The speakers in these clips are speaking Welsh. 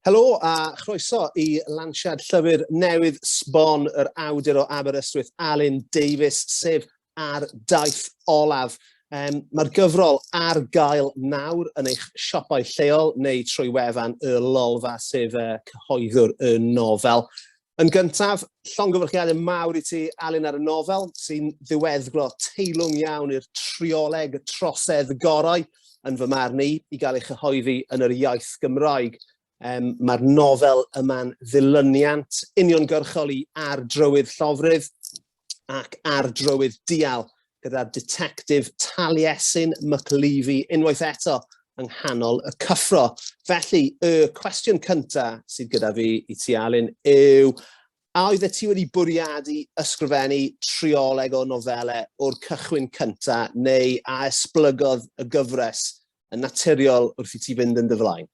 Helo a chroeso I Lansiad llyfr newydd sbon yr awdur o Aberystwyth Alun Davies, sef Ar Daith Olaf. Mae'r gyfrol ar gael nawr yn eich siopau lleol neu trwy wefan y Lolfa, sef cyhoeddwr y nofel. Yn gyntaf, llongyfarchiadau mawr I ti, Alun, ar y nofel, sy'n ddiweddglo teilwng iawn i'r trioleg y trosedd gorau, yn fy marn I gael ei chyhoeddi yn yr iaith Gymraeg. Mae'r nofel yma'n ddilyniant uniongyrchol I ar drywydd llofrydd ac ar drywydd dial gyda detectif Taliesin MacLeavy unwaith eto yng nghanol y cyffro. Felly, y cwestiwn cyntaf sydd gyda fi I ti, Alun, yw a oedd ti wedi bwriadu ysgrifennu trioleg o nofelau o'r cychwyn cyntaf neu a esblygodd y gyfres yn naturiol wrth I ti fynd yn dy flaen?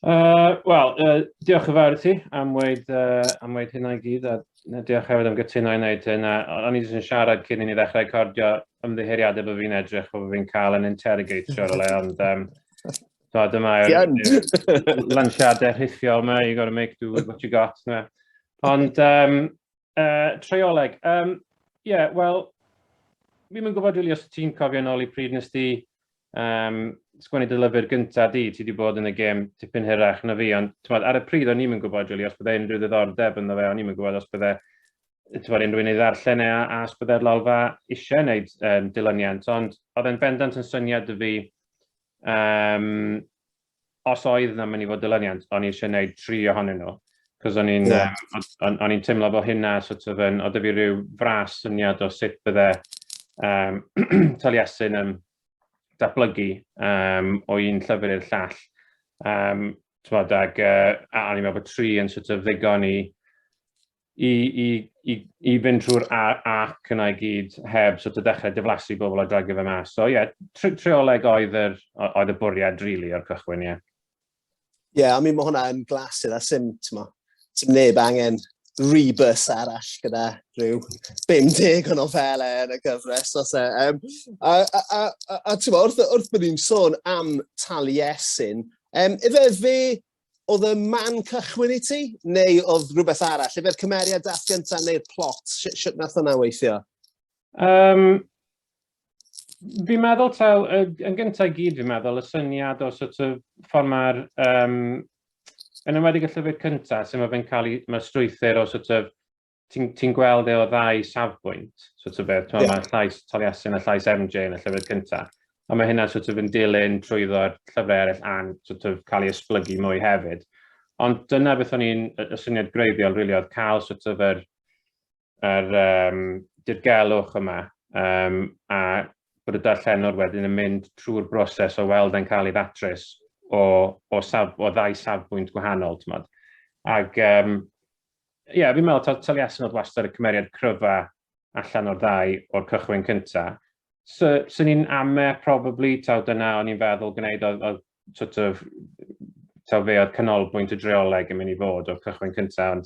Diolch yn fawr I ti am weid hynna I gyd, a diolch hefyd am gytuno I wneud hynna. O'n I jyst yn siarad cyn I ni ddechrau recordio ymddiheuriadau bod fi'n edrych o fi'n cael yn interrogatio rhywle, ond dyma yw'r lansiadau rhithiol yma, you got to make do with what you got. Ond trioleg, fi'n gwybod really os ti'n cofio nôl I pryd nes ti sgwennu dy lyfr gyntaf ti wedi bod yn y gêm tipyn hirach na fi, ond ar y pryd o'n i'n gwybod really, os bydde unrhyw ddiddordeb ynddo fe, o'n i'n gwybod os bydde unrhyw'n ei ddarllen a os bydde'r Lolfa eisiau gwneud dilyniant, ond oedd e'n bendant yn syniad y fi, os oedd na mynd I fod dilyniant, o'n I eisiau gwneud 3 ohonyn nhw, cos o'n i'n teimlo bod hynna oedd fi rhyw fras syniad o sut bydde Taliesin yn datblygu o un llyfr i'r llall. A o'n i'n meddwl bod 3 yn ddigon I fynd trwy'r arc yna I gyd heb dechrau diflasu bobl a dragio fe mas. So trioleg oedd y bwriad rili o'r cychwyn, ie. Ie, I mean, mae hwnna yn glasur a sy'n neb angen rebus arall gyda rhyw 50 o nofelau yn y gyfres. Wrth bod ni'n sôn am Taliesin, ife fe oedd y man cychwyn I ti, neu oedd rhywbeth arall? Ife'r cymeriad dath gyntaf neu'r plot? Sut nath hwnna weithio? Fi'n meddwl, yn gyntaf gyd fi'n meddwl, y syniad o ffordd mae'r yn ymwedig y llyfr cyntaf, sy'n fe'n cael mae'r strwythyr o ti'n gweld o ddau safbwynt, mae llais Taliesin a llais MJ yn y llyfr cyntaf, a mae hynna yn dilyn trwyddo'r llyfrau eraill a'n cael ei esblygu mwy hefyd. Ond dyna beth o'n i'n y syniad greiddiol, really, oedd cael yr dirgelwch yma, a bod y darllenwr wedyn yn mynd trwy'r broses o weld yn cael ei ddatrys o ddau safbwynt gwahanol. Ac fi'n meddwl Taliesin oedd wastad y cymeriad cryfa allan o'r ddau o'r cychwyn cyntaf. Sy'n ni'n probably, dyna o'n i'n feddwl gwneud oedd oedd canolbwynt y drioleg yn mynd I fod o'r cychwyn cyntaf.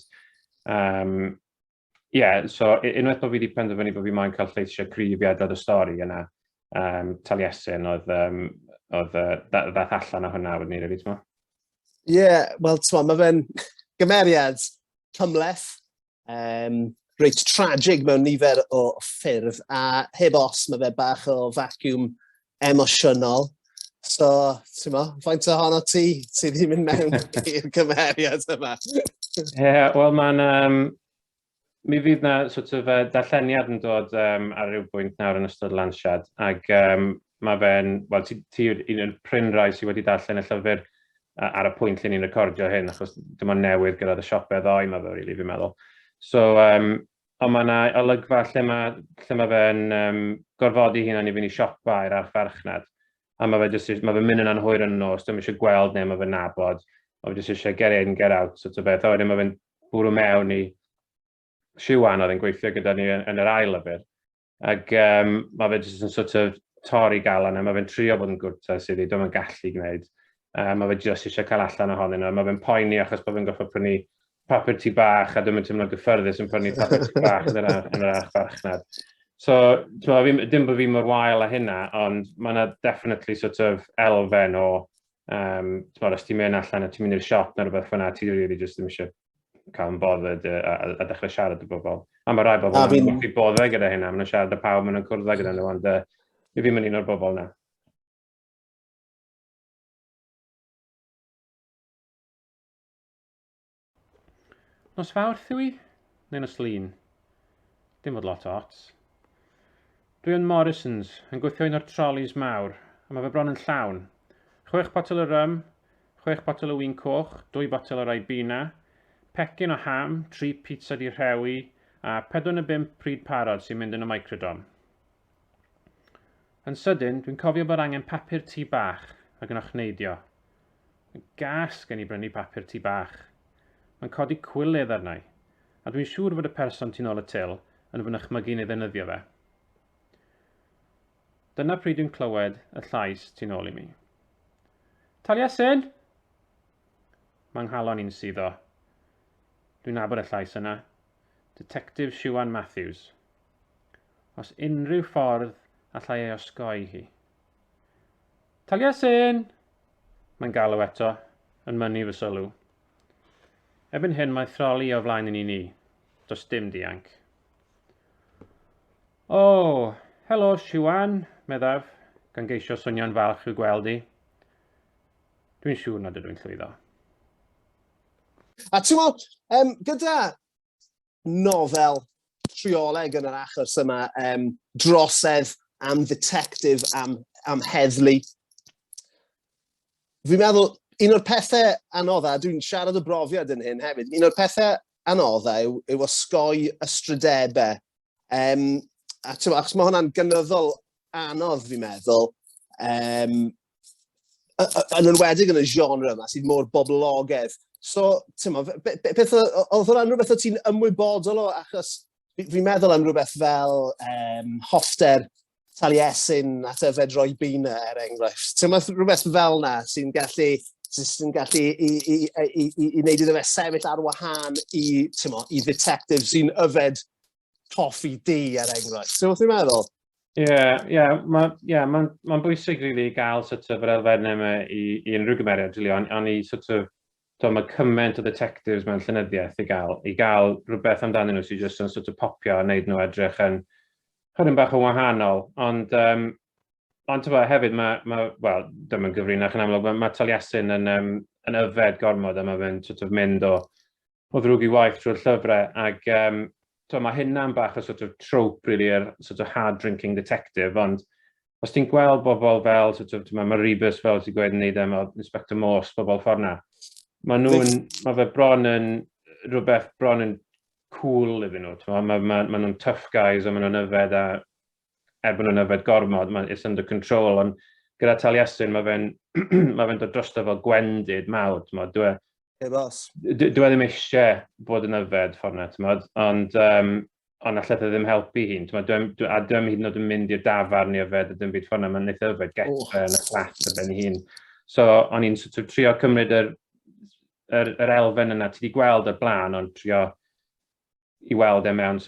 So unwaith bod fi wedi penderfynu bod fi moyn cael lleisiau cryf I adrodd y stori yna, Taliesin oedd ddath allan o hwnna wedyn ni, rili, ti'n mo? Ie, wel, mae fe'n gymeriad cymleth, reit tragic mewn nifer o ffyrdd, a heb os mae fe bach o vacuum emosiynol. So, ti'n mo, faint ohono ti sydd ddim yn mewn i'r cymeriad yma? Ie, wel, mi fydd na darlleniad yn dod ar ryw bwynt nawr yn ystod Lansiad, ac mae fe'n, wel, ti un o'r prynrau sydd wedi darllen y llyfr ar y pwynt lle ni'n recordio hyn, achos dim ond newydd gyda'r siopau ddoi, mae fe, rili, fi'n meddwl. So, ond mae yna olygfa lle mae fe'n gorfodi hunan I fynd I siopa i'r archfarchnad, a mae fe'n mynd yn anhwyr yn nos, dwi'n eisiau gweld neu mae fe'n nabod, mae fe jyst eisiau get in, get out, a wedyn mae fe'n bwrw mewn I Siwan oedd yn gweithio gyda ni yn yr ail lyfr, ac mae fe jyst yn torri galan, a mae fe'n trio bod yn gwrta sydd ddim yn gallu gwneud. Mae fe jyst eisiau cael allan ohonyn nhw. Mae fe'n poeni achos bod fe'n goffo prynu papur tŷ bach, a dwi'n teimlo gyffyrddus yn prynu papur tŷ bach yn yr archfarchnad. So, dim bod fi mor wael a hynna, ond mae yna definitely elfen o Os ti'n mynd allan a ti'n mynd i'r siop neu rhywbeth fyna, ti really just ddim eisiau cael yn bothered a dechrau siarad y bobl. A mae rai bobl yn gwybod boddau gyda hynna, maen nhw'n siarad y pawb, maen nhw'n cwrdd gyda nhw, ond fi ddim yn un o'r bobl na. Nos Fawrth yw i? Neu nos Lun? Dim fod lot o ots. Dwi yn Morrisons, yn gweithio un o'r trolleys mawr, a mae fe bron yn llawn. 6 botel o rym, 6 botel o win coch, 2 botel o Ribena, pecyn o ham, 3 pizza di rhewi, a 45 pryd parod sy'n mynd yn y microdom. Yn sydyn, dwi'n cofio bod angen papur tŷ bach ac yn ochneidio. Yn gas gen i brynu papur tŷ bach. Mae'n codi cwilydd arna i, a dwi'n siŵr fod y person tu nôl y til yn fy nychmygu neu ddefnyddio fe. Dyna pryd dwi'n clywed y llais tu nôl i mi. Taliesin! Mae'n nghalon i'n suddo. Dwi'n nabod y llais yna. Detective Siwan Matthews. Os unrhyw ffordd allai ei osgoi hi. Taliesin! Mae'n galw eto, yn mynnu fy sylw. Erbyn hyn mae throli o flaen yn i ni. Does dim dianc. O, helo Siwan, meddaf, gan geisio swnio'n falch i'w gweld i. Dwi'n siŵr nad ydw i'n llwyddo. A ti'n meddwl, gyda nofel trioleg yn yr achos yma, drosedd am detective, am heddlu, fi'n meddwl, un o'r pethau anodda, dwi'n siarad o brofiad yn hyn hefyd, un o'r pethau anodda yw osgoi ystrydebau. A ti'n meddwl, achos mae hwnna'n gynyddol anodd, fi'n meddwl, yn enwedig yn y genre yma, sydd mor boblogaidd. So, ti'n meddwl, beth oedd hwnna'n rhywbeth o ti'n ymwybodol o, achos fi'n meddwl am rhywbeth fel hoffter Taliesin at yfed Ribena, enghraifft. Ti'n meddwl rhywbeth fel na sy'n gallu i wneud iddo fe sefyll ar wahân i detective sy'n yfed coffi di, enghraifft. Ti'n meddwl? Ie, mae'n bwysig rili i gael yr elfennau yma i unrhyw gymeriad, ond mae cymaint o detectives mewn llenyddiaeth i gael rhywbeth amdanyn nhw sy'n jyst yn popio a wneud nhw edrych yn chyrra'n bach o wahanol. Ond hefyd, dim yn gyfrinach yn amlwg, mae Taliesin yn yfed gormod a mae fe'n mynd o ddrwg i waith trwy'r llyfrau ac mae hynna'n bach o trope i'r hard drinking detective, ond os ti'n gweld bobl fel, mae Rebus fel ti'n gweud yn neud Inspector Morse, bobl ffordd na, mae fe bron yn rhywbeth bron yn cool iddyn nhw. Mae nhw'n tough guys a mae nhw'n yfed a erbyn nhw'n yfed gormod, it's under control, ond gyda Taliesin mae fe'n dod drosto fel gwendid mawr. Dwi ddim eisiau bod yn yfed ffordd na, ond allai ddim helpu hi'n. A dwi'n hyd yn oed yn mynd i'r dafarn i yfed a dim byd ffordd na, mae'n neith yfed getra yn y fflat ar ben hi'n. So, o'n i'n trio cymryd yr elfen yna, ti wedi gweld y blaen, ond trio i weld e mewn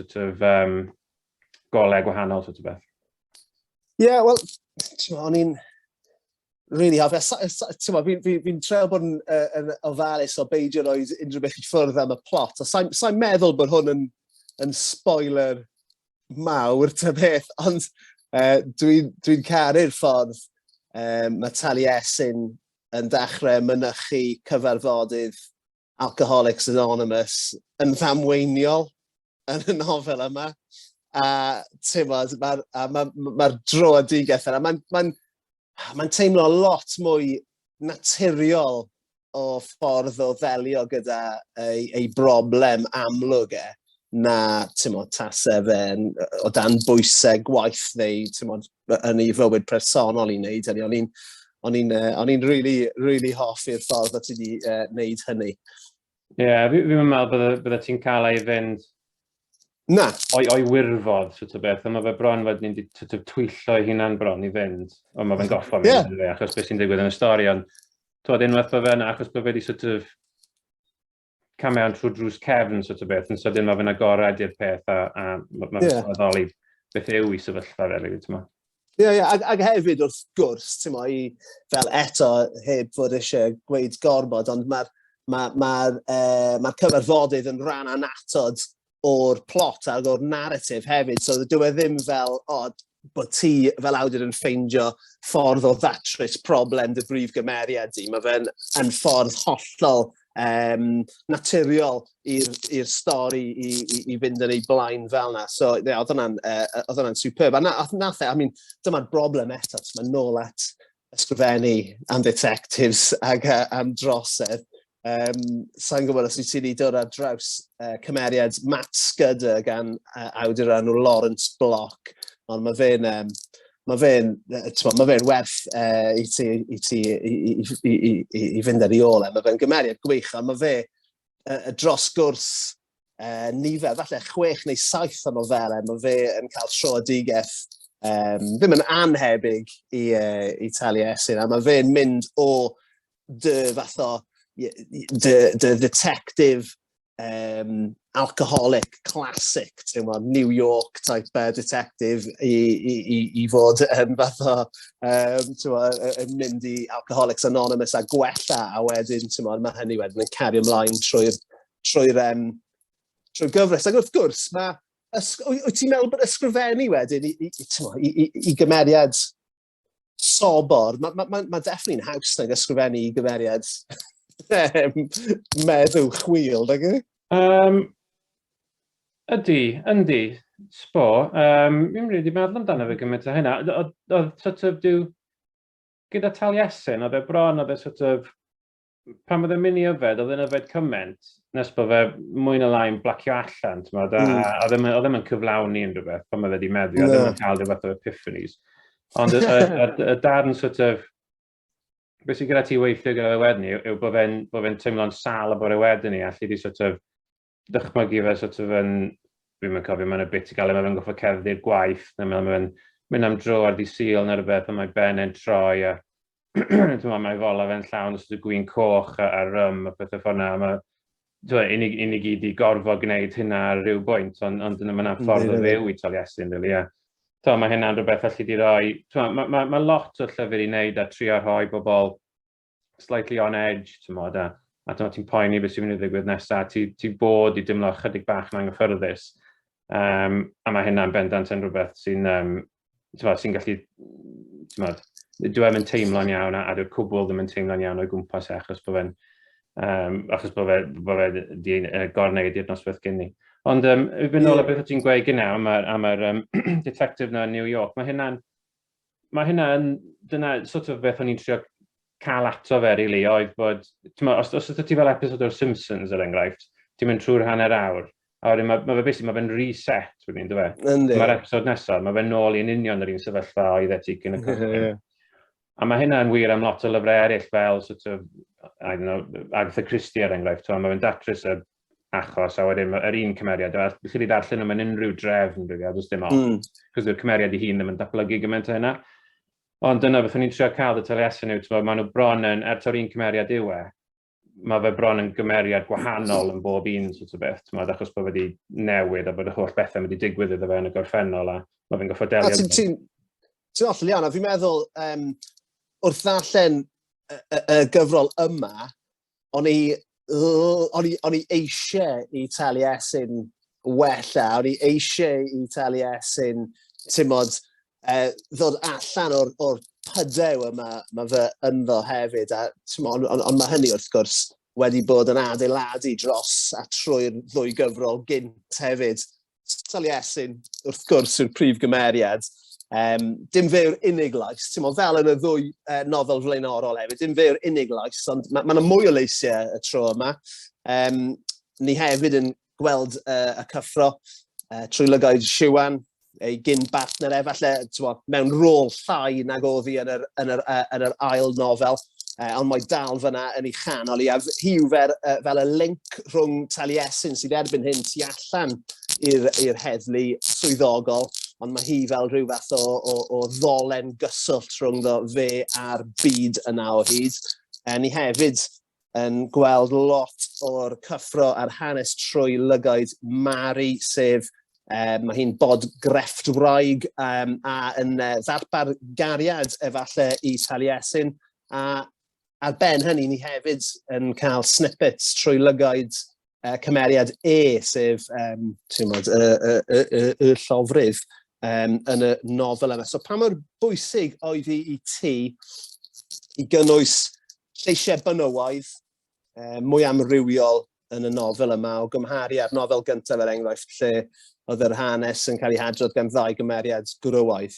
golau gwahanol beth. Ie, wel, o'n i'n really hoffi. Fi'n treul bod yn ofalus o beidio roed unrhyw beth i ffwrdd am y plot. A sa'n meddwl bod hwn yn spoiler mawr ta beth, ond dwi'n caru'r ffordd mae Taliesin yn dechrau mynychu cyfarfodydd Alcoholics Anonymous yn ddamweiniol yn y nofel yma. A mae'r droedigaeth yna. Mae'n teimlo lot mwy naturiol o ffordd o ddelio gyda ei broblem amlwg na tasau fe o dan bwysau gwaith neu yn ei fywyd personol i wneud. O'n i'n really hoffi'r ffordd o ti wedi wneud hynny. Ie, fi'n meddwl bydde ti'n cael ei fynd o'i wirfodd, beth, a mae fe bron fod ni'n twyllo ei hunan bron i fynd, ond mae fe'n goffa mynd, achos beth sy'n digwydd yn y stori, ond unwaith bod fe'n, achos bod fe wedi cam mewn trwy drws cefn, beth, yn sydyn mae fe'n agored i'r peth, a mae fe'n sylweddoli beth yw i sefyllfa fel, Ag hefyd wrth gwrs, ti'n mo, fel eto heb fod eisiau gweud gormod, ond mae'r cyfarfodydd yn rhan anatod o'r plot ag o'r narratif hefyd, so dyw e ddim fel, bod ti fel awdur yn ffeindio ffordd o ddatrys problem dy brif gymeriad di. Mae fe'n yn ffordd hollol naturiol i'r stori i fynd yn ei blaen fel na. So, oedd hwnna'n superb. A nath I mean, dyma'r broblem eto, mae'n nôl at ysgrifennu am detectives ag am drosedd. Sa'n gwybod os wyt ti wedi dod ar draws cymeriad Matt Scudder gan awdur enw Lawrence Block, ond mae fe'n werth i ti i fynd ar ei ôl. Mae fe'n gymeriad gwych, a mae fe dros gwrs nifer, falle 6 neu 7 o nofelau, mae fe yn cael troedigaeth ddim yn anhebyg i Taliesin, a mae fe'n mynd o fath o the detective alcoholic classic, New York type detective i fod yn fath o yn mynd i Alcoholics Anonymous a gwella, a wedyn mae hynny wedyn yn cario ymlaen trwy'r gyfres. Ac wrth gwrs, wyt ti'n meddwl bod ysgrifennu wedyn i gymeriad sobor, mae definitely'n haws nag ysgrifennu i gymeriad meddw chwil, ag Yndi, sbo. Mi'n rili meddwl amdano fe gymaint o hynna. Oedd sort of gyda Taliesin, oedd e bron, oedd e sort of, pan oedd e'n mynd i yfed, oedd e'n yfed cymaint, nes bod fe mwy na lai'n blacio allan, oedd e'n cyflawni yn rhywbeth, pan oedd e wedi meddu, oedd e'n cael rhywbeth o epiphanies. Ond y darn sort of, beth sydd gyda ti weithio gyda fe wedyn ni, yw bod fe'n teimlo'n sal a bod e wedyn ni, a allu di sort of dychmygu fe sort of yn, dwi'n mynd cofio, mae'n y bit i gael, mae fe'n goffa cerddi'r gwaith, neu mae'n mynd am dro ar ddi sil neu rhywbeth, a mae ben e'n troi, a mae fola fe'n llawn sort of gwyn coch a rym a pethau ffona. Unig i di gorfod gwneud hynna ar ryw bwynt, ond dyna mae'n ffordd o ddew i Taliesin, really, ie. Mae hynna'n rhywbeth allu di roi, mae lot o llyfr i wneud a trio rhoi bobl slightly on edge, a ti'n poeni beth sy'n mynd i ddigwydd nesaf, ti bod i dymlo chydig bach yn anghyffyrddus. A mae hynna'n bendant yn rhywbeth sy'n gallu, dwi'n teimlo'n iawn, a dwi'n cwbl ddim yn teimlo'n iawn o'i gwmpas achos bod fe di gorneud i'r noswaith gyn ni. Ond i fynd nôl o beth o ti'n gweud gyda am yr detective na New York, mae hynna'n, dyna sort of beth o'n i'n trio cael ato fe, really, oedd bod, os ydw ti fel episod o'r Simpsons, er enghraifft, ti'n mynd trwy'r hanner awr, a wedyn mae fe'n reset, wedyn, dwi fe? Mae'r episod nesaf, mae fe'n nôl i'n union yr un sefyllfa oedd e ti gyn y cychwyn. A mae hynna'n wir am lot o lyfrau eraill fel, sort of, I don't know, Agatha Christie, er enghraifft, mae fe'n datrys y achos, a wedyn yr un cymeriad, a chi wedi darllen nhw mewn unrhyw drefn, a does dim ond, cos yw'r cymeriad i hun ddim yn datblygu gymaint o hynna. Ond dyna beth o'n i'n trio cael y Taliesin yw, maen nhw bron yn, to'r un cymeriad yw e, mae fe bron yn gymeriad gwahanol yn bob un sort o beth, achos bod wedi newid a bod y holl bethau wedi digwydd iddo fe yn y gorffennol, a mae fe'n goffo delio. Ti'n hollol iawn, a fi'n meddwl, wrth ddarllen y gyfrol yma, o'n i eisiau i Taliesin wella, o'n i eisiau i Taliesin, ddod allan o'r pydew yma fe ynddo hefyd, ond mae hynny wrth gwrs wedi bod yn adeiladu dros a trwy'r ddwy gyfrol gynt hefyd. Taliesin wrth gwrs yw'r prif gymeriad, dim fe yw'r uniglais, fel yn y ddwy nofel flaenorol hefyd, dim fe yw'r uniglais, ond mae'n mwy o leisiau y tro yma. Ni hefyd yn gweld y cyffro trwy lygaid Siwan, ei gyn-bartner falle mewn rôl llai nag oedd hi yn yr ail nofel, ond mae dal fyna yn ei chanol i, a hi yw fel y link rhwng Taliesin sydd erbyn hyn tu allan i'r heddlu swyddogol, ond mae hi fel rhyw fath o ddolen gyswllt rhwng fe a'r byd yna o hyd. Ni hefyd yn gweld lot o'r cyffro a'r hanes trwy lygaid Mari, sef Mae hi'n bod grefft wraig a yn ddarpar gariad efallai i Taliesin. A ar ben hynny, ni hefyd yn cael snippets trwy lygaid cymeriad sef y llofrydd yn y nofel yma. So pa mor bwysig oedd i ti i gynnwys lleisiau bynywaidd mwy amrywiol yn y nofel yma o gymharu â'r nofel gyntaf er enghraifft lle oedd yr hanes yn cael ei hadrodd gan ddau gymeriad gwrywaidd.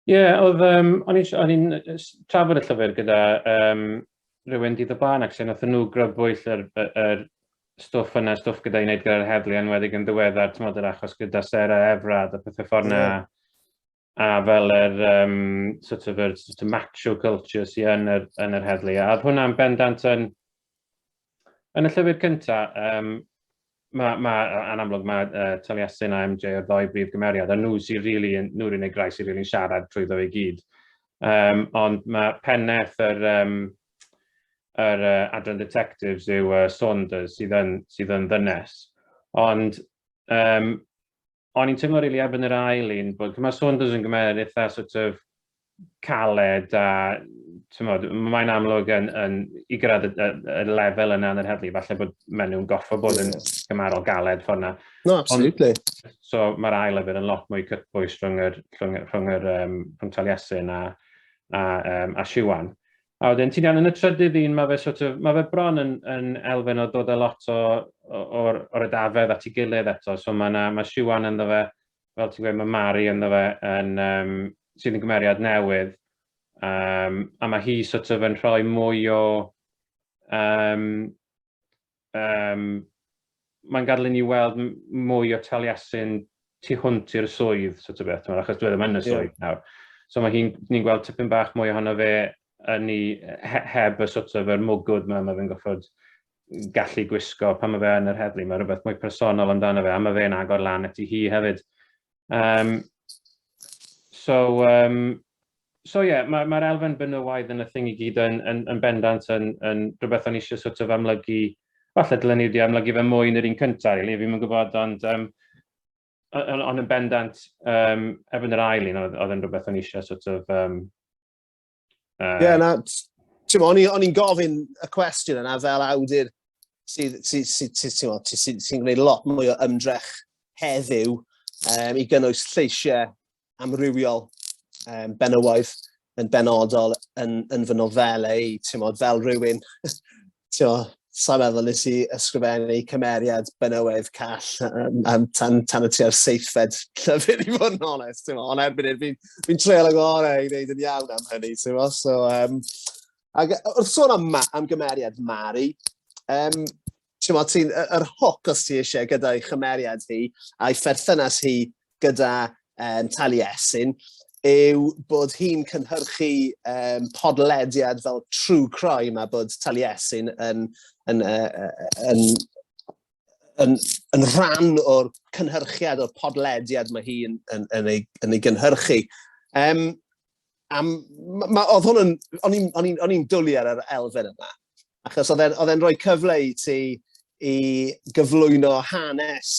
Ie, o'n i'n trafod y llyfr gyda rhywun dydd o blaen, ac nath nhw grybwyll yr stwff yna, stwff gyda i wneud gyda'r heddlu enwedig yn ddiweddar, tymod yr achos gyda Sarah Efrad a pethau ffordd na, a fel sort of macho culture sy'n yn yr heddlu. A hwnna'n bendant yn y llyfr cyntaf, yn amlwg mae Taliesin a MJ o'r ddoi brif gymeriad, a nhw'r unig rai sy'n rili'n siarad trwyddo i gyd. Ond mae penneth yr adran detectives yw Saunders sydd yn ddynes. Ond o'n i'n teimlo rili erbyn yr ail un, bod mae Saunders yn gymeriad eitha sort of caled a mae'n amlwg i gyrraedd y lefel yna yn yr heddlu, falle bod menw'n goffo bod yn gymarol galed ffordd yna. No, absolutely. So mae'r ail lefel yn lot mwy cytbwys rhwng Taliesin a Siwan. A wedyn, ti'n iawn, yn y trydydd un, mae fe bron yn elfen o dod â lot o'r ydafedd at ei gilydd eto. So mae Siwan ynddo fe, fel ti'n gweud, mae Mari ynddo fe sydd yn gymeriad newydd. A mae hi sort of yn rhoi mwy o... mae'n gadael i ni weld mwy o Taliesin tu hwnt i'r swydd, sort of beth, achos dwi ddim yn y swydd nawr. So ni'n gweld tipyn bach mwy ohono fe heb y sort of yr mwgwd mae fe'n goffod gallu gwisgo pan mae fe yn yr heddlu. Mae rhywbeth mwy personol amdano fe, a mae fe'n agor lan at i hi hefyd. So ie, mae'r elfen bynywaidd yn y thing i gyd yn bendant yn rhywbeth o'n eisiau sort of amlygu, falle dylen ni wedi amlygu fe mwy yn yr un cyntaf, fi'n yn gwybod, ond yn bendant erbyn yr ail un, oedd yn rhywbeth o'n eisiau sort of... Ie, o'n i'n gofyn y cwestiwn yna fel awdur sy'n gwneud lot mwy o ymdrech heddiw i gynnwys lleisiau amrywiol benywaidd yn benodol yn fy nofelau, fel rhywun, sa'n meddwl nes i ysgrifennu cymeriad benywaidd call tan y tua'r seithfed llyfr i fod yn onest, ond erbyn fi'n treol y gorau i wneud yn iawn am hynny, so wrth sôn am gymeriad Mari, yr hoc os ti eisiau gyda'i chymeriad hi a'i pherthynas hi gyda Taliesin yw bod hi'n cynhyrchu podlediad fel true crime a bod Taliesin yn rhan o'r cynhyrchiad o'r podlediad mae hi yn ei gynhyrchu. O'n i'n dwlu ar yr elfen yma, achos oedd e'n rhoi cyfle i ti i gyflwyno hanes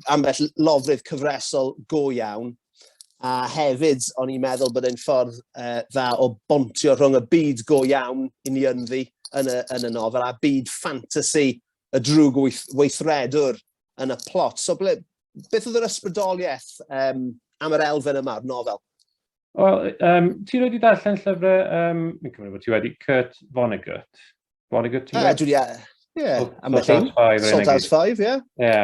ambell lofrydd cyfresol go iawn, a hefyd o'n i'n meddwl bod e'n ffordd dda o bontio rhwng y byd go iawn i ni ynddi yn y nofel a byd ffantasi y drwg weithredwr yn y plot. So beth oedd yr ysbrydoliaeth am yr elfen yma'r nofel? Wel, ti wedi darllen llyfrau, mi'n cymryd bod ti wedi Kurt Vonnegut. Vonnegut, ti'n gwybod? Ie, Salthouse 5, ie. Ie.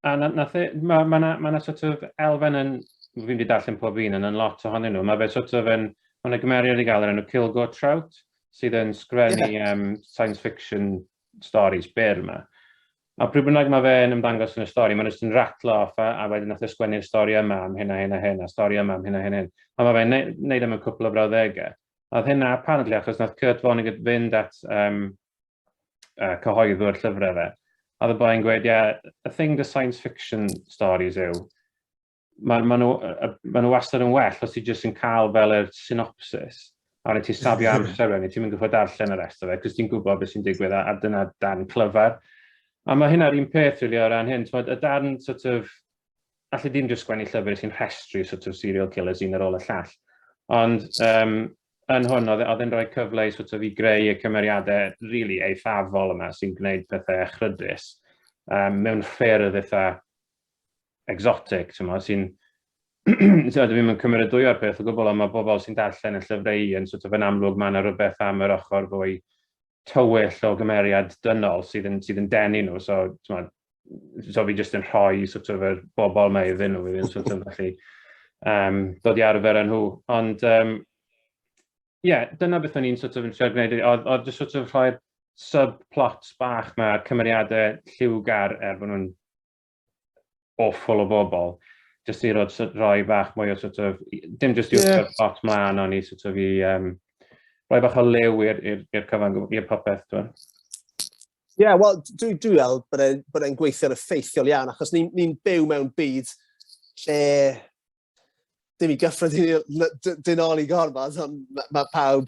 A mae sort of elfen yn, fi'n wedi darllen pob un yn lot ohonyn nhw. Mae fe sort of yn, mae'n gymeriad i gael yr enw Kilgore Trout, sydd yn sgrennu science fiction stories byr yma. A pryd bynnag mae fe'n ymddangos yn y stori, mae'n just yn rattle off a wedyn nath sgwennu'r stori yma am hyn a hyn a hyn, a stori yma am hyn a hyn a hyn. A mae fe'n neud am y cwpl o brawddegau. A oedd hynna apparently achos nath Kurt Vonnegut fynd at cyhoeddwr llyfrau fe. A oedd y boi'n gweud, y thing the science fiction stories yw, maen nhw wastad yn well os ti jyst yn cael fel yr synopsis. A wedyn ti'n safio amser, ti'n mynd gwybod darllen y rest o fe, cos ti'n gwybod beth sy'n digwydd a dyna dan clyfar. A mae hynna'r un peth rili o ran hyn. Y darn sort of, allu dim just sgwennu llyfr sy'n rhestru sort of serial killers un ar ôl y llall. Ond yn hwn, oedd e'n rhoi cyfle sort of i greu y cymeriadau really eithafol yma sy'n gwneud pethau echrydus mewn ffyrdd eitha exotic, sy'n ddim yn cymryd dwy o'r peth o gwbl, ond mae bobl sy'n darllen y llyfrau yn sort of yn amlwg mae yna rhywbeth am yr ochr fwy tywyll o gymeriad dynol sydd yn denu nhw. So fi jyst yn rhoi sort of yr bobl mae iddyn nhw, fydd yn sort of felly dod i arfer yn nhw. Ond dyna beth o'n i'n sort of yn siarad gwneud, oedd jyst sort of rhoi'r subplots bach mae'r cymeriadau lliwgar bod nhw'n awful o bobl. Just i roi bach mwy o sort of, dim just i'w plot mlaen, ond i sort of i rhoi bach o lew i'r cyfan, i'r popeth. Ie, wel, dwi'n weld bod e'n gweithio'n effeithiol iawn, achos ni'n byw mewn byd lle dim i gyffredinol gormod, ond mae pawb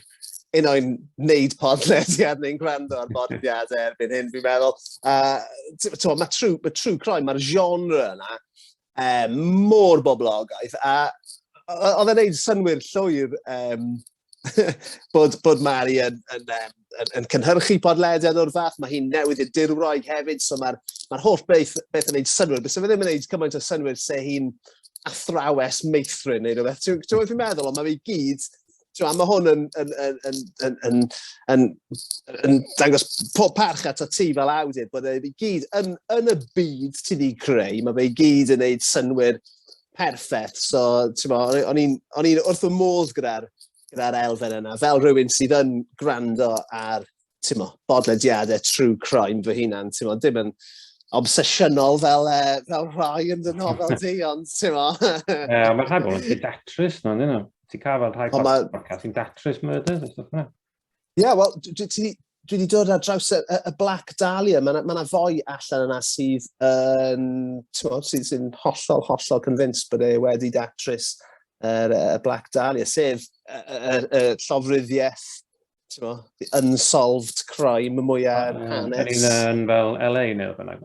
un wneud podlediad neu'n gwrando ar bodlediad erbyn hyn, fi'n meddwl. Mae true crime, mae'r genre yna mor boblogaidd, a oedd e'n neud synwyr llwyr bod Mari yn cynhyrchu podlediad o'r fath, mae hi'n newydd i'r dirwraig hefyd, so mae'r holl beth yn neud synwyr, bys fe ddim yn neud cymaint o synwyr se hi'n athrawes meithrin neu rhywbeth. Ti'n fi'n meddwl, ond mae fi gyd, mae hwn yn dangos pob parch at o ti fel awdur, bod e fi gyd yn y byd ti wedi creu, mae fe gyd yn neud synwyr perffaith. So, o'n i'n wrth y modd gyda'r elfen yna, fel rhywun sydd yn gwrando ar bodlediadau true crime fy hunan, dim yn obsesiynol fel rhai yn dy nofel ti, ond Mae rhai bod yn datrys, no, dyn nhw. Ti'n cael fel rhai podcast sy'n datrys murders a stwff yna. Ie, wel, dwi wedi dod ar draws y Black Dahlia. Mae yna foi allan yna sy'n hollol convinced bod e wedi datrys y Black Dahlia, sef y llofruddiaeth, the unsolved crime mwyaf hanes. Yn fel LA neu fyna.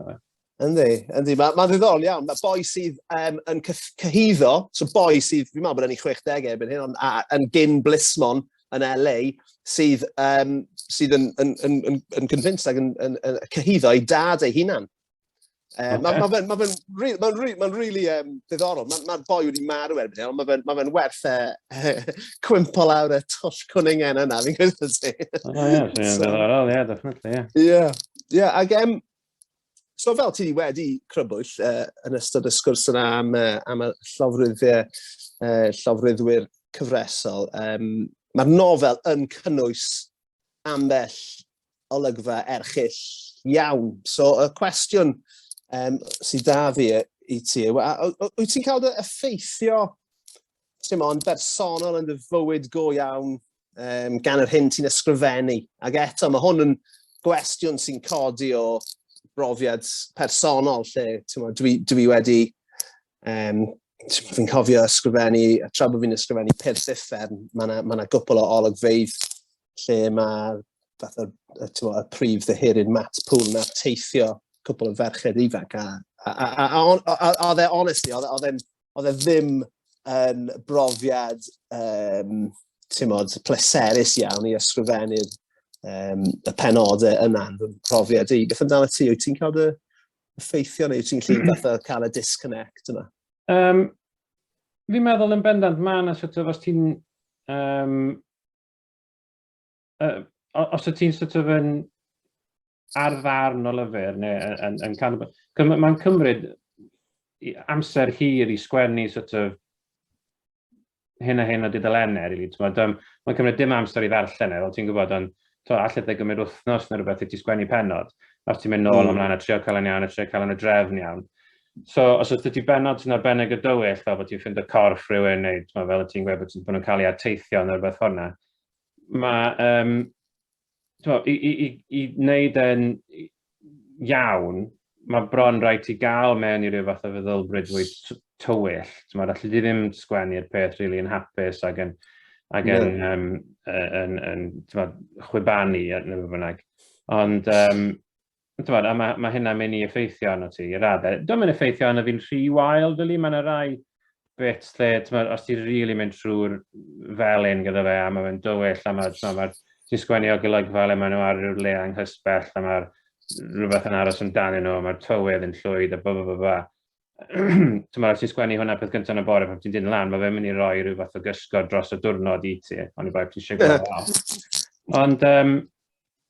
Yndi. Mae'n ddiddorol iawn. Mae boi sydd yn cyhyddo, so boi sydd, fi'n meddwl bod yn ei 60au erbyn hyn, ond yn gyn blismon yn LA, sydd yn convinced ac yn cyhyddo ei dad ei hunan. Mae'n really ddiddorol. Mae'r boi wedi marw erbyn hyn, ond mae fe'n werth cwimpol awr y twll cwningen yna, fi'n gwybod ti. Ddiddorol, definitely, Ie, ac so fel ti wedi crybwyll yn ystod y sgwrs yna am y llofruddwyr cyfresol, mae'r nofel yn cynnwys ambell olygfa erchyll iawn. So y cwestiwn sydd da fi i ti, wyt ti'n cael dy effeithio yn bersonol yn dy fywyd go iawn gan yr hyn ti'n ysgrifennu? Ac eto, mae hwn yn gwestiwn sy'n codi o brofiad personol lle dwi wedi fi'n cofio ysgrifennu, tra bod fi'n ysgrifennu Pyrth Uffern, mae yna gwpl o olygfeydd lle mae y prif ddyhurydd Matt Poole yn teithio cwpl o ferched ifanc a oedd e honestly, oedd e ddim yn brofiad pleserus iawn i ysgrifennu'r y penodau yna'n profiad i. Beth amdano ti, wyt ti'n cael dy effeithio neu wyt ti'n gallu cael y disconnect yna? Fi'n meddwl yn bendant man, os ti'n os ti'n yn ar ddarn o lyfr, mae'n cymryd amser hir i sgwennu hyn a hyn o dudalennau. Mae'n cymryd dim amser i ddarllen fel ti'n gwybod, ond allai gymryd wythnos neu rhywbeth i ti sgwennu penod, os ti'n mynd nôl ymlaen a trio cael yn iawn, a trio cael yn y drefn iawn. So, os ydych ti benod sy'n arbennig y dywyll, fel bod ti'n ffind y corff rhywun, neu fel ti'n gweud bod nhw'n cael ei ateithio neu rhywbeth hwnna, i wneud yn iawn, mae bron rhaid ti gael mewn i ryw fath o feddylbryd fwy tywyll. Allai ti ddim sgwennu'r peth rili yn hapus ac yn chwibanu neu bynnag. Ond ma hynna'n mynd i effeithio arno ti, i raddau. Dwi'n mynd effeithio arno fi'n rhy wael, fili, mae'n rai bit lle, os ti'n really mynd trwy'r felyn gyda fe, a mae'n dywyll, a ti'n sgwennu o golygfa, le maen nhw ar rhyw le anghysbell, a mae'r rhywbeth yn aros amdanyn nhw, mae'r tywydd yn llwyd, a ba. Os ti'n sgwennu hwnna peth gyntaf yn y bore, pan ti'n dyn lan, mae fe'n mynd i roi rhywbeth o gysgod dros y diwrnod i ti, ond i bai ti'n siarad gweld. Ond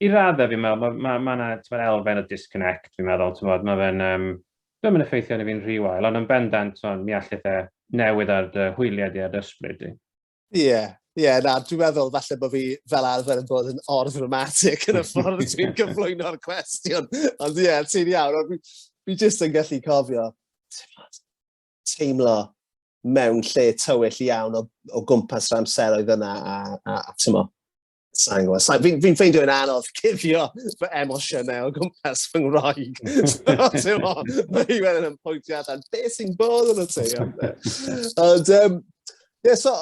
i raddau fi'n meddwl, mae'n elfen o disconnect fi'n meddwl, mae fe'n, dwi'n mynd effeithio arno fi'n rhy wael, ond yn bendant, mi allith e newid ar dy hwyliad i ar ysbryd i. Ie, na, dwi'n meddwl falle bod fi fel arfer yn bod yn orddramatic yn y ffordd dwi'n gyflwyno'r cwestiwn. Ond ie, ti'n iawn, fi jyst yn gallu cofio teimlo mewn lle tywyll iawn o gwmpas yr amseroedd yna a tymo. Fi'n ffeindio yn anodd cuddio fy emosiynau o gwmpas fy ngwraig. Mae hi wedyn yn pwyntio allan, beth sy'n bod yn y ti? Ond, so,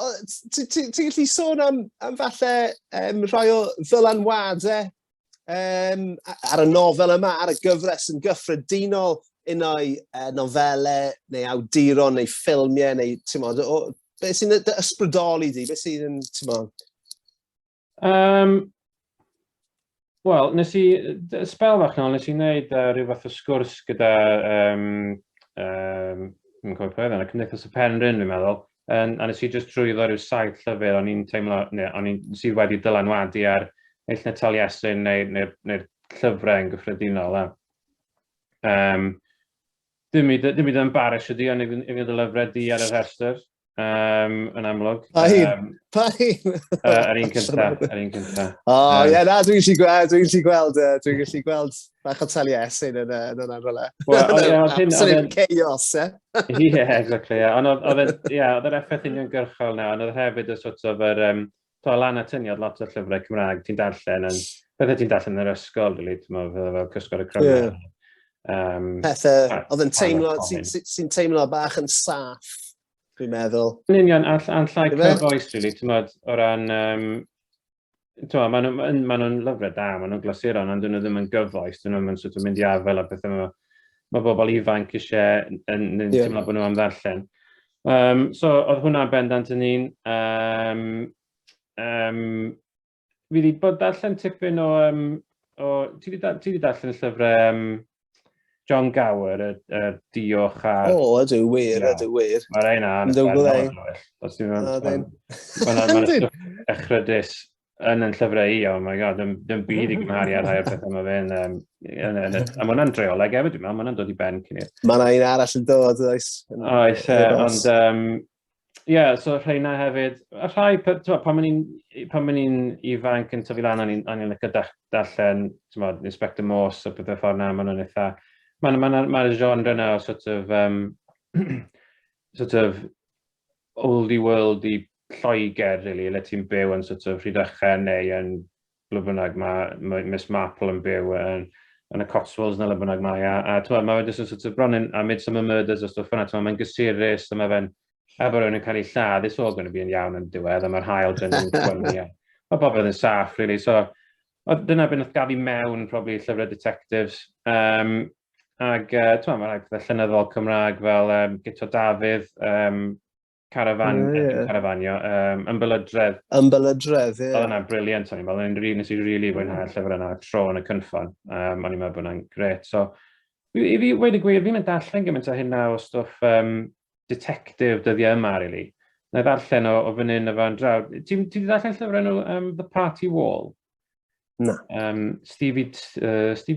ti'n gallu sôn am falle rhai o ddylanwadau ar y nofel yma, ar y gyfres yn gyffredinol, unau nofelau, neu awduron, neu ffilmiau, neu, beth sy'n ysbrydoli di? Beth sy'n, Wel, nes i, sbel fach nôl, nes i wneud rhyw fath o sgwrs gyda, yn cofio pwy oedd, Cymdeithas y Penrhyn, fi'n meddwl, a nes i jyst drwyddo rhyw 7 llyfr, o'n i'n teimlo, nes i wedi dylanwadu ar eill na Taliesin neu'r llyfrau yn gyffredinol. Dim i embarrass ydi, ond i fynd y lyfrau di ar y rhestr. Yn amlwg. Pa un? Yr un cynta. O, ie, na, dwi'n gallu gweld bach o Taliesin yn yna'n rhywle. Absolute chaos, e? Ie, exactly, ie. Ond oedd yr effaith uniongyrchol na, ond oedd hefyd y sort of lan atyniad lot o llyfrau Cymraeg ti'n darllen, bethau ti'n darllen yn yr ysgol, fel cysgod y crymau. Pethau, oedd yn teimlo, sy'n teimlo bach yn saff. Dwi'n meddwl. Yn union, a'n llai cyfoes, really, o ran, maen nhw'n lyfrau da, maen nhw'n glasuron, ond dyn nhw ddim yn gyfoes, dyn nhw'n sort of mynd i afel a bethau mae bobl ifanc eisiau yn teimlo bod nhw am ddarllen. So, oedd hwnna'n bendant yn un. Fi wedi bod darllen tipyn o... Ti wedi darllen y llyfrau John Gower, y diolch a... O, ydw wir. Mae'r ein an, mae'n echrydus yn llyfrau i, oh my god, dim byd i gymharu ar rhai o'r pethau yma fe'n... A mae hwnna'n drioleg hefyd, dwi'n meddwl, mae hwnna'n dod i ben cyn i'r. Mae'n ein arall yn dod, oes. Oes, ond... Ie, so rheina hefyd. A rhai, pan ma'n i'n ifanc yn tyfu lan, o'n i'n lygo darllen, Inspector Morse o bethau ffordd na, ma'n nhw'n eitha... Mae'r genre yna o sort of oldie worldy Lloegr, really, le ti'n byw yn sort of Rhydychen neu yn Llybynnag, mae Miss Marple yn byw yn y Cotswolds na Llybynnag mae, a mae fe jyst yn sort of bron yn Midsummer Murders o stwff yna, mae'n gysurus, a mae fe'n efo rhywun yn cael ei lladd, it's all going to be yn iawn yn diwedd, a mae'r hael dyn nhw'n gwynnu, mae bobl yn saff, really, so dyna beth nath gael fi mewn, probably, llyfrau detectives, Ac mae'n rhaid pethau llenyddol Cymraeg fel Guto Dafydd, Carafanio, Ymbelydredd. Ymbelydredd, ie. Oedd yna'n briliant, o'n i'n meddwl, nes i rili fwynhau'r llyfr yna tro yn y cynffon, o'n i'n meddwl bod yna'n gret. So, i fi wedi gwir, fi'n darllen gymaint o hynna o stwff detective dyddiau yma, really. Na ddarllen o fan hyn o fan draw. Ti wedi darllen llyfr enw The Party Wall? Na. Stevie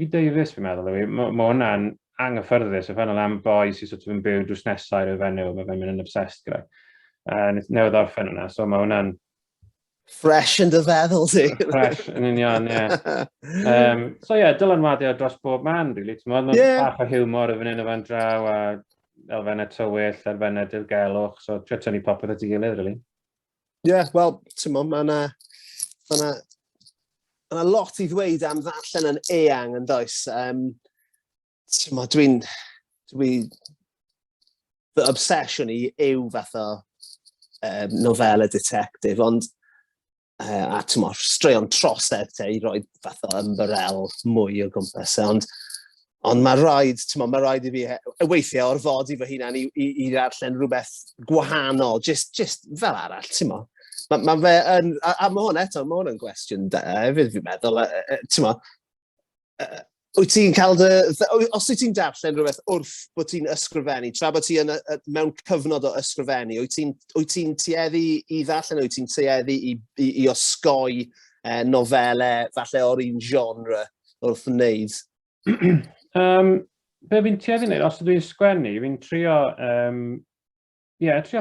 Davies, fi'n meddwl, mae hwnna'n anghyffyrddus, y ffennol am boi sy'n sort of yn byw drws nesau rhyw fenyw, mae fe'n mynd yn obsessed gyda. Newydd orffen hwnna, so mae hwnna'n... Fresh yn dy feddwl ti. Fresh, yn union, ie. So ie, dylanwadau dros bob man, really. Mae'n bach o hiwmor y fan hyn o fan draw, a elfennau tywyll, elfennau dilgelwch, so trio tynnu popeth at ei gilydd, really. Ie, wel, ti'n mo, mae yna lot i ddweud am ddarllen yn eang yn does. Fy obsesiwn i yw fath o nofel y detective, ond straeon trosedd te i roi fath o ymbarel mwy o gwmpas. Ond Ond mae rhaid i fi weithiau orfodi fy hunan i ddarllen rhywbeth gwahanol, just fel arall, ti'n mo. Mae fe yn, a mae hwn eto, mae hwn yn gwestiwn hefyd fi'n meddwl, ti'n mo, wyt ti'n cael os wyt ti'n darllen rhywbeth wrth bod ti'n ysgrifennu, tra bod ti mewn cyfnod o ysgrifennu, wyt ti'n tueddu i ddarllen, wyt ti'n tueddu i osgoi nofelau falle o'r un genre wrth wneud? Be fi'n tueddu wneud, os ydw i'n sgwennu, fi'n trio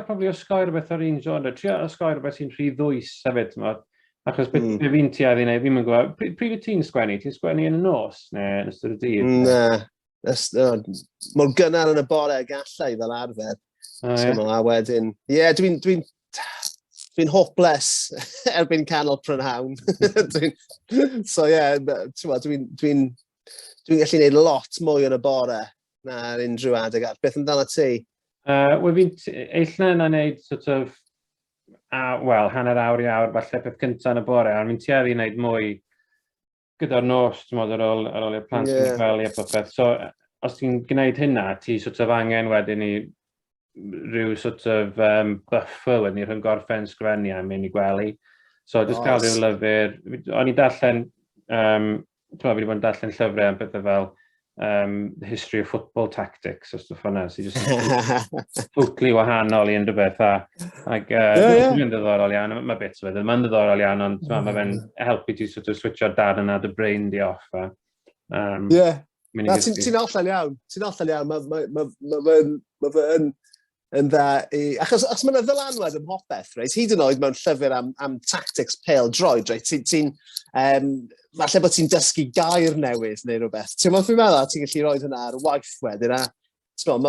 probably osgoi rhywbeth o'r un genre, trio osgoi rhywbeth sy'n rhy ddwys hefyd, achos be fi'n tueddu wneud, fi'n mynd gwybod, pryd wyt ti'n sgwennu? Ti'n sgwennu yn y nos, neu yn ystod y dydd? Na, mor gynnar yn y bore gallai fel arfer. A wedyn, dwi'n hopeless erbyn canol prynhawn. So dwi'n gallu gwneud lot mwy yn y bore na'r unrhyw adeg. Beth amdano ti? Wel, fi'n eillna yna wneud sort of, hanner awr i awr, falle peth cyntaf yn y bore, ond fi'n tueddu i wneud mwy gyda'r nos, ar ôl i'r plant yn gwely a popeth. So, os ti'n gwneud hynna, ti sort of angen wedyn i rhyw sort of buffer wedyn i rhwng gorffen sgwennu a mynd i gwely. So, jyst cael rhyw lyfr. O'n i darllen, fi wedi bod yn darllen llyfrau am bethau fel The History of Football Tactics, o stwff hwnna, sy'n just totally wahanol i unrhyw beth. Ac dwi'n ddiddorol iawn, mae bits fe, mae'n ddiddorol iawn, ond mae fe'n helpu ti sort of switcho'r darn yna dy brain di off. Ti'n allan iawn, mae fe'n dda i... Achos mae'n ddylanwad ym mhopeth, hyd yn oed mewn llyfr am tactics pêl droed, falle bod ti'n dysgu gair newydd neu rhywbeth. Ti'n meddwl, fi'n meddwl, ti'n gallu rhoi hynna ar y waith wedyn. Fi'n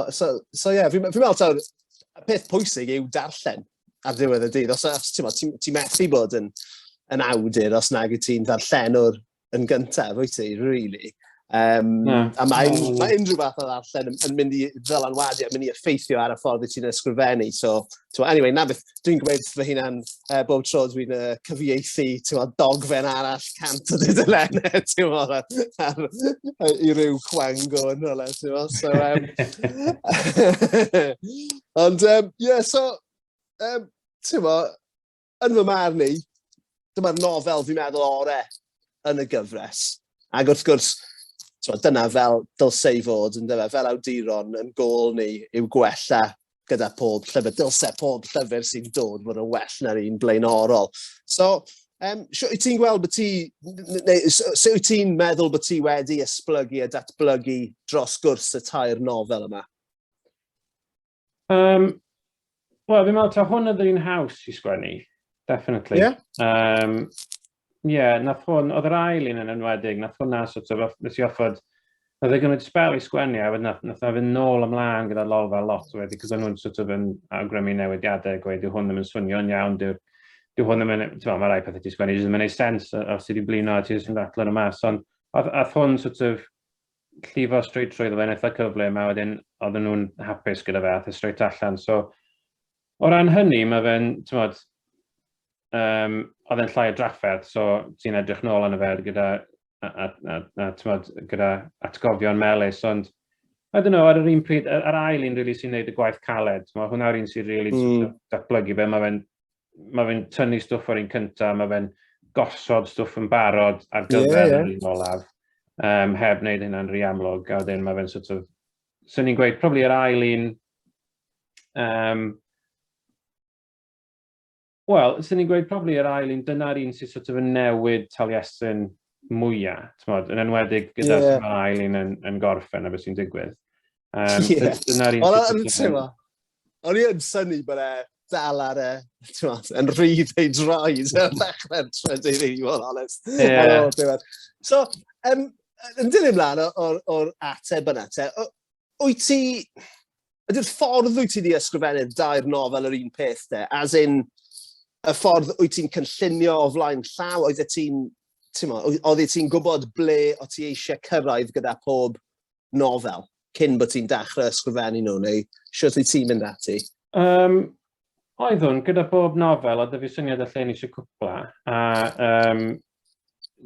meddwl, y peth pwysig yw darllen ar ddiwedd y dydd. Os ti'n methu bod yn awdur, os nag wyt ti'n darllenwr yn gyntaf, wyt ti, really. A mae unrhyw fath o ddarllen yn mynd i ddylanwadu, yn mynd i effeithio ar y ffordd wyt ti'n ysgrifennu. Anyway, na beth, dwi'n gweud fy hunan bob tro dwi'n cyfieithu dogfen arall cant o dudalennau i ryw cwango yn hwle. Ond, yn fy marn i, dyma'r nofel fi'n meddwl orau yn y gyfres. Ac wrth gwrs, dyna fel dylse i fod, fel awduron yn gôl ni yw gwella gyda pob llyfr. Dylse pob llyfr sy'n dod fod yn well na'r un blaenorol. So, wyt ti'n gweld bod ti, sut wyt ti'n meddwl bod ti wedi esblygu a datblygu dros gwrs y tair nofel yma? Wel, fi'n meddwl, hwn ydy'r un haws i sgwennu, definitely. Nath hwn, oedd yr ail un yn enwedig, nath hwnna sort of, nes i offod, nath ei gymryd spel i sgwennu, a nath na fynd nôl ymlaen gyda lolfa lot wedi, cos nhw'n sort of yn awgrymu newidiadau, gweud, dyw hwn ddim yn swnio'n iawn, dyw hwn ddim yn, mae rai pethau ti sgwennu, jyst yn mynd ei sens, os ti wedi blino, ti jyst yn datlan y mas, ond oedd hwn sort of llifo straight trwy fe'n eitha cyflym, a wedyn oedden nhw'n hapus gyda fe, a straight allan, so o ran hynny, mae fe'n, oedd e'n llai o drafferth, so ti'n edrych nôl yn y fer gyda atgofion melys, ond I don't know, ar yr un pryd, yr ail un sy'n gwneud y gwaith caled, hwnna'r un sy'n really datblygu fe, mae fe'n tynnu stwff o'r un cyntaf, mae fe'n gosod stwff yn barod ar gyfer yr un olaf, heb wneud hynna'n rhy amlwg, a wedyn mae fe'n sort of, sy'n ni'n gweud, probably yr ail un, wel, sy'n ni'n gweud probably yr ail un, dyna'r un sy'n sort of yn newid Taliesin mwyaf, yn enwedig gyda'r ail un yn gorffen a beth sy'n digwydd. Dyna'r un sy'n... O'n i yn syni bod dal ar yn rhydd ei droed yn ddechrau'r trydydd i fod yn honest. So, yn dilyn mlaen o'r ateb yna te, wyt ti... Ydy'r ffordd wyt ti wedi ysgrifennu'r dair nofel yr un peth te, as in y ffordd wyt ti'n cynllunio o flaen llaw, oedd ti'n gwybod ble o ti eisiau cyrraedd gyda pob nofel, cyn bod ti'n dechrau ysgrifennu nhw, neu sut wyt ti'n mynd ati? Oedd hwn, gyda bob nofel, oedd y fi syniad y lle ni eisiau cwpla, a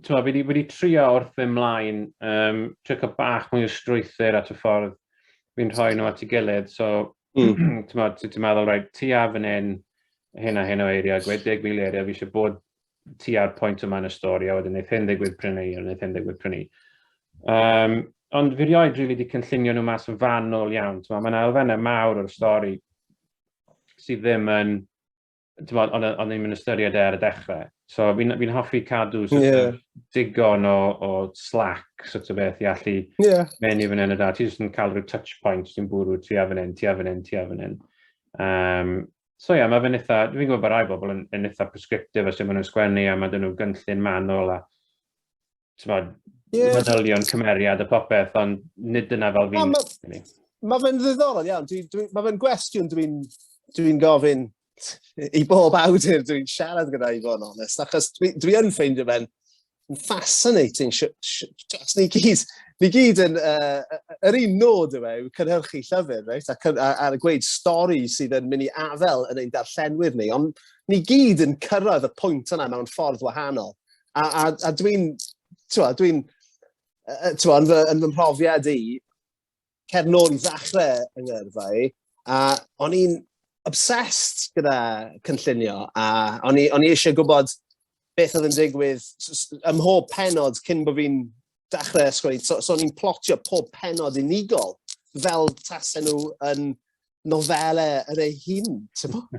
wedi trio wrth ymlaen, trio cael bach mwy o strwythyr at y ffordd fi'n rhoi nhw at ei gilydd. So, ti'n meddwl, rhaid, ti a fan hyn a hyn o eiriau, 10,000 eiriau, fi eisiau bod ti ar pwynt yma yn y stori, a wedyn wneud hyn digwydd prynu, a wneud hyn digwydd prynu. Ond fi rioed rili wedi cynllunio nhw mas yn fanwl iawn. Mae'n elfennau mawr o'r stori sydd ddim yn, ond ddim yn ystyried ar y dechrau. So fi'n hoffi cadw digon o slack, sort of beth, i allu mynd i fan hyn y da. Ti jyst yn cael rhyw touch points, ti'n bwrw ti a fan hyn, ti a fan hyn, ti a fan hyn. So mae fe'n eitha, fi'n gwybod bod rai bobl yn eitha prescriptive os ydym nhw'n sgwennu a mae dyn nhw gynllun manwl a meddylion cymeriad y popeth, ond nid dyna fel fi'n... Mae fe'n ddiddorol iawn. Mae fe'n gwestiwn dwi'n gofyn i bob awdur dwi'n siarad gyda i fod yn onest, achos dwi yn ffeindio fe'n fascinating. Ni gyd yn yr un nod yw cynhyrchu llyfr, right? A gweud stori sydd yn mynd i afel yn ein darllenwyr ni, ond ni gyd yn cyrraedd y pwynt yna mewn ffordd wahanol. A dwi'n yn fy mhrofiad i, cer nôl i ddechrau yng ngyrfa i, a o'n i'n obsessed gyda cynllunio, a o'n i eisiau gwybod beth oedd yn digwydd ym mhob penod cyn bod fi'n dechrau ysgrifennu. So o'n i'n plotio pob penod unigol fel tasen nhw yn nofelau yn ei hun.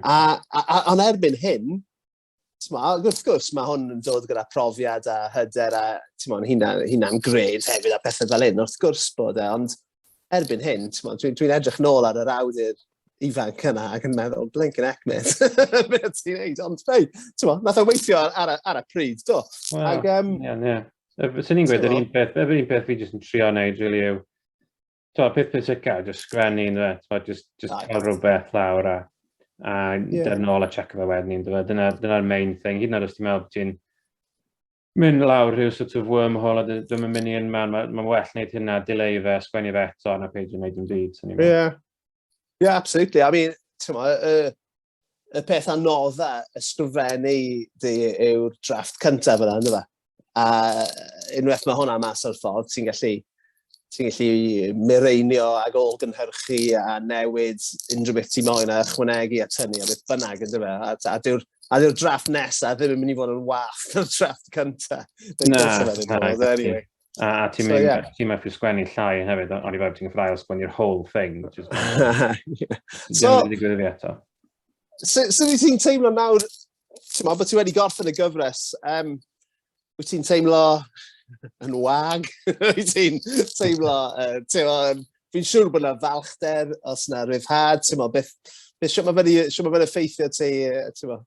Ond erbyn hyn, wrth gwrs mae hwn yn dod gyda profiad a hyder a hynna'n gred hefyd a pethau fel hyn, wrth gwrs bod e, ond erbyn hyn, dwi'n edrych nôl ar yr awdur ifanc yna ac yn meddwl, blinking ecmet, beth ti'n neud, ond nath o weithio ar y pryd, do. Sy'n ni'n gweud, yr un peth fi jyst yn trio wneud, really yw, peth pwysicaf, jyst sgwennu, jyst cael rhywbeth lawr a dyn nôl a check fe wedyn, dyna'r main thing. Hyd yn oed os ti'n meddwl bod ti'n mynd lawr rhyw sort of wormhole a dwi'n mynd i yn man, mae'n well wneud hynna, dileu fe, sgwennu fe eto, na peidio wneud yn byd. Yeah, absolutely. I mean, y peth anodda ysgrifennu di yw'r drafft cyntaf yna, ynddo fe? A unwaith mae hwnna mas o'r ffordd, ti'n gallu mireinio ag ôl gynhyrchu a newid unrhyw beth ti moyn a ychwanegu a tynnu a beth bynnag, ynddo fe? A dyw'r drafft nesaf ddim yn mynd i fod yn wath o'r drafft cyntaf. Na, a ti'n methu sgwennu llai hefyd, ond i fod ti'n gyffredinol sgwennu'r whole thing. So ti'n teimlo nawr, bod ti wedi gorffen y gyfres, wyt ti'n teimlo yn wag? Wyt ti'n teimlo, fi'n siŵr bod yna falchder, os yna ryddhad, sio mae fe'n effeithio ti,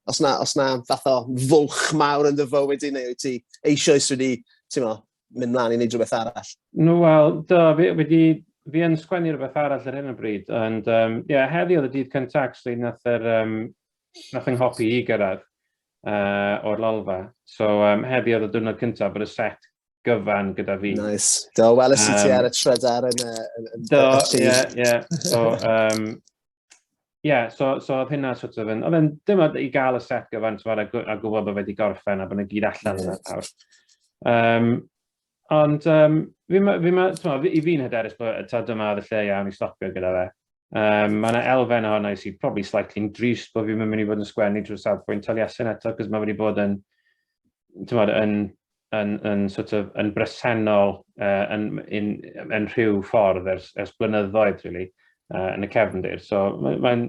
os yna fath o fwlch mawr yn dy fywyd i, neu wyt ti eisoes wedi, mynd mlaen i wneud rhywbeth arall? Wel, fi yn sgwennu rhywbeth arall ar hyn o bryd, ond heddi oedd y dydd cyntaf, actually, nath yng nghopi i gyrraedd o'r lolfa. So, heddi oedd y diwrnod cyntaf bod y set gyfan gyda fi. Nice. Do, weles i ti ar y trydar yn So oedd hynna sort of yn... Oedd dim ond i gael y set gyfan, a gwybod bod fe wedi gorffen a bod yna gyd allan yna nawr. Ond i fi'n hyderus bod dyma oedd y lle iawn i stopio gyda fe. Mae yna elfen ohona sy'n probably slightly'n drist bod fi'n mynd i fod yn sgwennu drwy safbwynt Taliesin eto, cos mae wedi bod yn bresennol yn rhyw ffordd ers blynyddoedd, really, yn y cefndir. So mae'n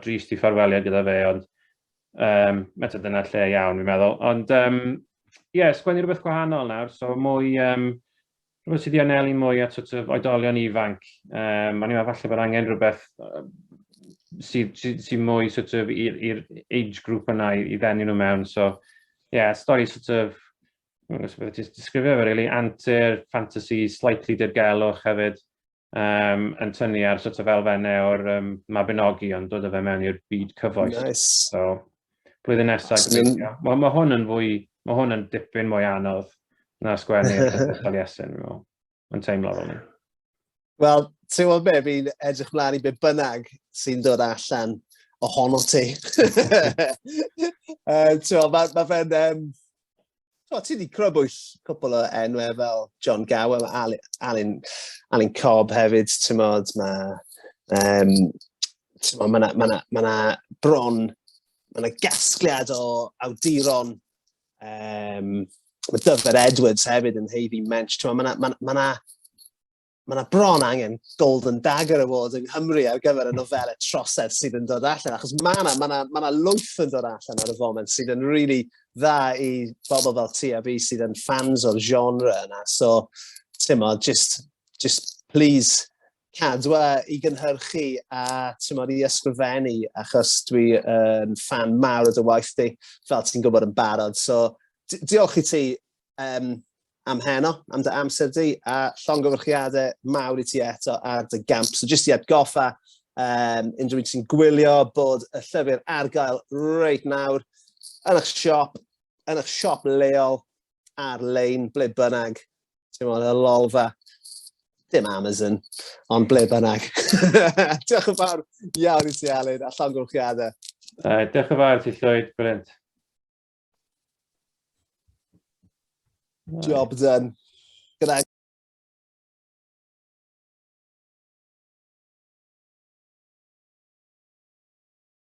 drist i ffarwelio gyda fe, ond meto dyna lle iawn, fi'n meddwl. Ond sgwennu rhywbeth gwahanol nawr, so mwy, rhywbeth sydd i anelu mwy at oedolion ifanc. Mae'n meddwl falle bod angen rhywbeth sydd mwy i'r age group yna i ddenu nhw mewn. So, stori disgrifio fe, really, antur, fantasy, slightly dirgelwch hefyd, yn tynnu ar elfennau o'r Mabinogi, ond dod o fe mewn i'r byd cyfoes. Nice. So, blwyddyn nesaf, mae hwn yn fwy... Mae hwn yn dipyn mwy anodd na sgwennu Taliesin, mae'n teimlo fel ni. Wel, ti'n gwybod be, fi'n edrych mlaen i be bynnag sy'n dod allan ohono ti. Mae fe'n... ti wedi crybwyll cwpl o enwau fel John Gower, Alun Cobb hefyd, ti'n modd, mae bron, mae gasgliad o awduron, mae Dyfed Edwards hefyd yn heiddi mensch, mae bron angen Golden Dagger Award yng Nghymru ar gyfer y nofelau trosedd sydd yn dod allan, achos mae lwyth yn dod allan ar y foment sydd yn really dda i bobl fel ti a fi sydd yn fans o'r genre yna. So, ti'n modd, just please cadw i gynhyrchu a ti'n modd i ysgrifennu, achos dwi yn fan mawr o dy waith di, fel ti'n gwybod yn barod. So, diolch i ti am heno, am dy amser di, a llongyfarchiadau mawr i ti eto ar dy gamp. So, just i atgoffa unrhyw un sy'n gwylio bod y llyfr ar gael reit nawr yn eich siop leol, ar-lein, ble bynnag, ti'n modd, y lolfa, dim Amazon, ond ble bynnag. Diolch yn fawr iawn i ti, Alun, a llongyfarchiadau. Diolch yn fawr ti, Llwyd, brilliant. Job done. Good night.